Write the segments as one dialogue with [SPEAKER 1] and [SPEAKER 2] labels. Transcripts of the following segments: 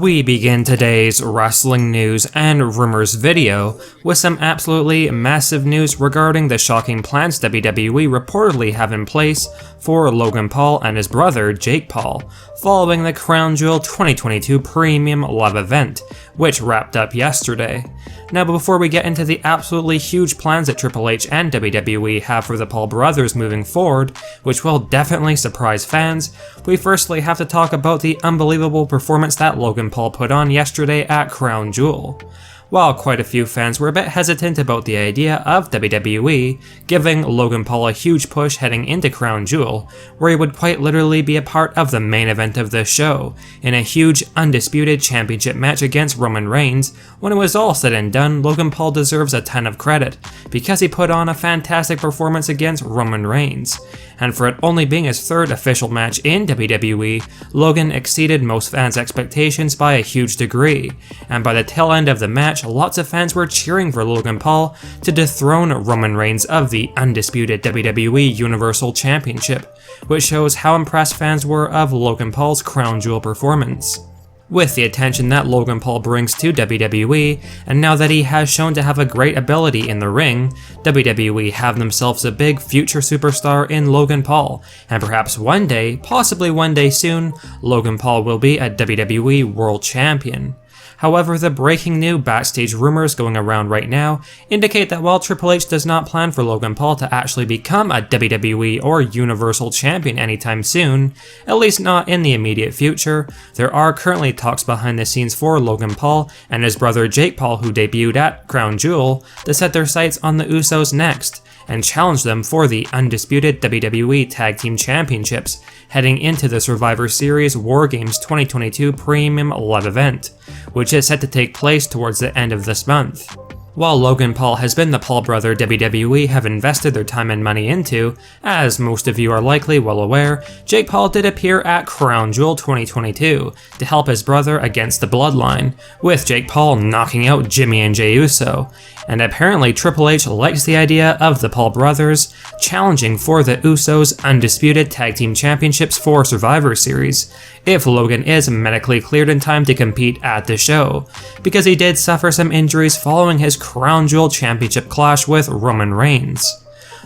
[SPEAKER 1] We begin today's wrestling news and rumors video with some absolutely massive news regarding the shocking plans WWE reportedly have in place for Logan Paul and his brother Jake Paul, following the Crown Jewel 2022 Premium Live event, which wrapped up yesterday. Now, before we get into the absolutely huge plans that Triple H and WWE have for the Paul brothers moving forward, which will definitely surprise fans, we firstly have to talk about the unbelievable performance that Logan Paul put on yesterday at Crown Jewel. While quite a few fans were a bit hesitant about the idea of WWE giving Logan Paul a huge push heading into Crown Jewel, where he would quite literally be a part of the main event of the show, in a huge Undisputed Championship match against Roman Reigns, when it was all said and done, Logan Paul deserves a ton of credit, because he put on a fantastic performance against Roman Reigns. And for it only being his third official match in WWE, Logan exceeded most fans' expectations by a huge degree, and by the tail end of the match, lots of fans were cheering for Logan Paul to dethrone Roman Reigns of the Undisputed WWE Universal Championship, which shows how impressed fans were of Logan Paul's Crown Jewel performance. With the attention that Logan Paul brings to WWE, and now that he has shown to have a great ability in the ring, WWE have themselves a big future superstar in Logan Paul, and perhaps one day, possibly one day soon, Logan Paul will be a WWE World Champion. However, the breaking new backstage rumors going around right now indicate that while Triple H does not plan for Logan Paul to actually become a WWE or Universal Champion anytime soon, at least not in the immediate future, there are currently talks behind the scenes for Logan Paul and his brother Jake Paul, who debuted at Crown Jewel, to set their sights on the Usos next and challenge them for the Undisputed WWE Tag Team Championships heading into the Survivor Series War Games 2022 Premium Live event, which is set to take place towards the end of this month. While Logan Paul has been the Paul Brother WWE have invested their time and money into, as most of you are likely well aware, Jake Paul did appear at Crown Jewel 2022 to help his brother against the Bloodline, with Jake Paul knocking out Jimmy and Jey Uso, and apparently Triple H likes the idea of the Paul brothers challenging for the Usos Undisputed Tag Team Championships for Survivor Series, if Logan is medically cleared in time to compete at the show, because he did suffer some injuries following his Crown Jewel Championship clash with Roman Reigns.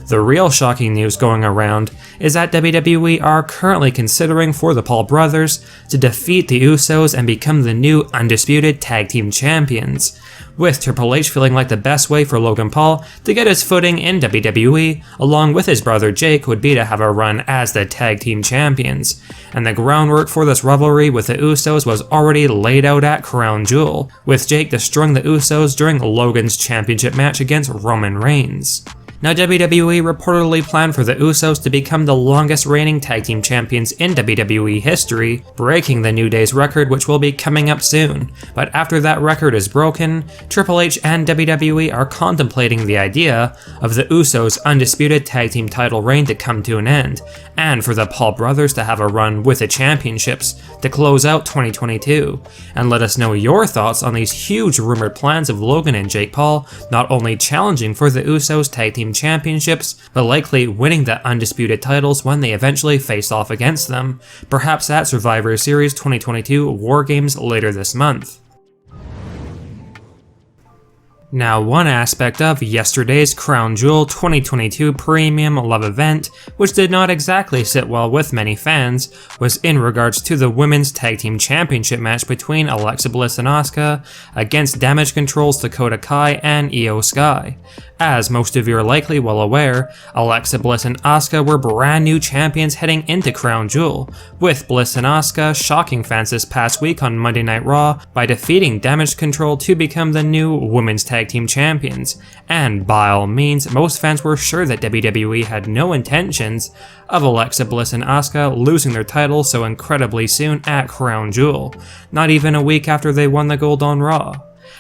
[SPEAKER 1] The real shocking news going around is that WWE are currently considering for the Paul brothers to defeat the Usos and become the new Undisputed Tag Team Champions, with Triple H feeling like the best way for Logan Paul to get his footing in WWE, along with his brother Jake, would be to have a run as the Tag Team Champions, and the groundwork for this rivalry with the Usos was already laid out at Crown Jewel, with Jake destroying the Usos during Logan's championship match against Roman Reigns. Now, WWE reportedly planned for the Usos to become the longest reigning tag team champions in WWE history, breaking the New Day's record, which will be coming up soon. But after that record is broken, Triple H and WWE are contemplating the idea of the Usos' undisputed tag team title reign to come to an end, and for the Paul brothers to have a run with the championships to close out 2022. And let us know your thoughts on these huge rumored plans of Logan and Jake Paul not only challenging for the Usos tag team championships, but likely winning the undisputed titles when they eventually face off against them, perhaps at Survivor Series 2022 War Games later this month. Now, one aspect of yesterday's Crown Jewel 2022 Premium Live event, which did not exactly sit well with many fans, was in regards to the Women's Tag Team Championship match between Alexa Bliss and Asuka against Damage Control's Dakota Kai and Io Sky. As most of you are likely well aware, Alexa Bliss and Asuka were brand new champions heading into Crown Jewel, with Bliss and Asuka shocking fans this past week on Monday Night Raw by defeating Damage Control to become the new Women's Tag Team Champions, and by all means, most fans were sure that WWE had no intentions of Alexa Bliss and Asuka losing their titles so incredibly soon at Crown Jewel, not even a week after they won the gold on Raw.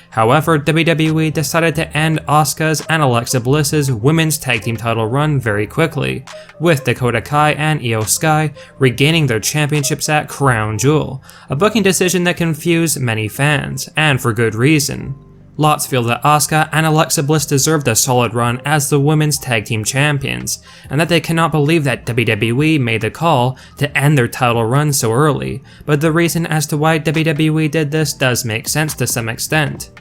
[SPEAKER 1] However, WWE decided to end Asuka's and Alexa Bliss's women's tag team title run very quickly, with Dakota Kai and Io Sky regaining their championships at Crown Jewel, a booking decision that confused many fans, and for good reason. Lots feel that Asuka and Alexa Bliss deserved a solid run as the Women's Tag Team Champions, and that they cannot believe that WWE made the call to end their title run so early, but the reason as to why WWE did this does make sense to some extent.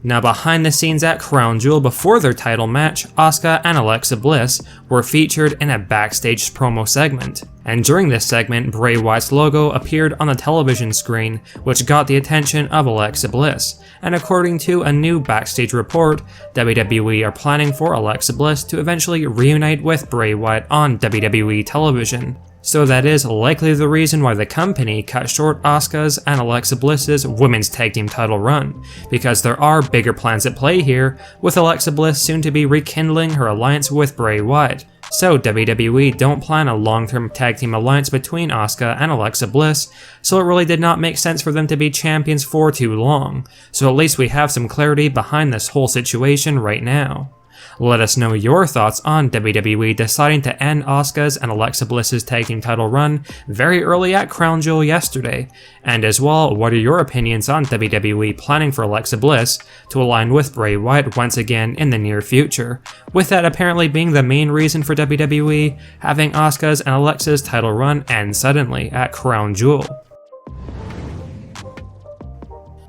[SPEAKER 1] Now behind the scenes at Crown Jewel before their title match, Asuka and Alexa Bliss were featured in a backstage promo segment. And during this segment, Bray Wyatt's logo appeared on the television screen, which got the attention of Alexa Bliss. And according to a new backstage report, WWE are planning for Alexa Bliss to eventually reunite with Bray Wyatt on WWE television. So that is likely the reason why the company cut short Asuka's and Alexa Bliss's Women's Tag Team title run, because there are bigger plans at play here, with Alexa Bliss soon to be rekindling her alliance with Bray Wyatt. So WWE don't plan a long-term tag team alliance between Asuka and Alexa Bliss, so it really did not make sense for them to be champions for too long, so at least we have some clarity behind this whole situation right now. Let us know your thoughts on WWE deciding to end Asuka's and Alexa Bliss's tag team title run very early at Crown Jewel yesterday, and as well, what are your opinions on WWE planning for Alexa Bliss to align with Bray Wyatt once again in the near future, with that apparently being the main reason for WWE having Asuka's and Alexa's title run end suddenly at Crown Jewel.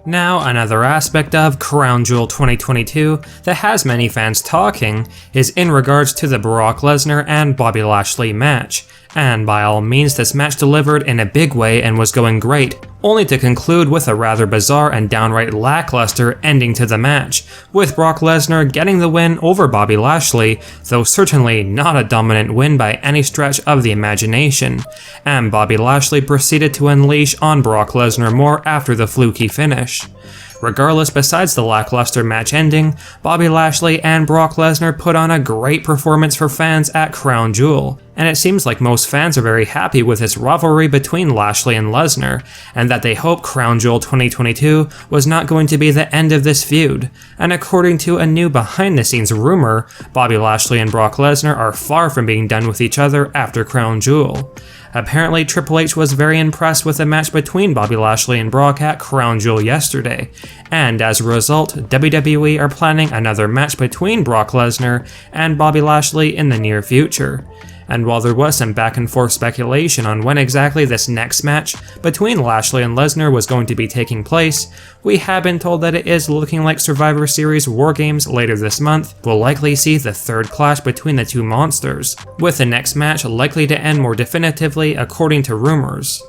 [SPEAKER 1] Now, another aspect of Crown Jewel 2022 that has many fans talking is in regards to the Brock Lesnar and Bobby Lashley match, and by all means this match delivered in a big way and was going great, only to conclude with a rather bizarre and downright lackluster ending to the match, with Brock Lesnar getting the win over Bobby Lashley, though certainly not a dominant win by any stretch of the imagination, and Bobby Lashley proceeded to unleash on Brock Lesnar more after the fluky finish. Regardless, besides the lackluster match ending, Bobby Lashley and Brock Lesnar put on a great performance for fans at Crown Jewel, and it seems like most fans are very happy with this rivalry between Lashley and Lesnar, and that they hope Crown Jewel 2022 was not going to be the end of this feud. And according to a new behind-the-scenes rumor, Bobby Lashley and Brock Lesnar are far from being done with each other after Crown Jewel. Apparently, Triple H was very impressed with the match between Bobby Lashley and Brock at Crown Jewel yesterday, and as a result, WWE are planning another match between Brock Lesnar and Bobby Lashley in the near future. And while there was some back and forth speculation on when exactly this next match between Lashley and Lesnar was going to be taking place, we have been told that it is looking like Survivor Series War Games later this month will likely see the third clash between the two monsters, with the next match likely to end more definitively according to rumors.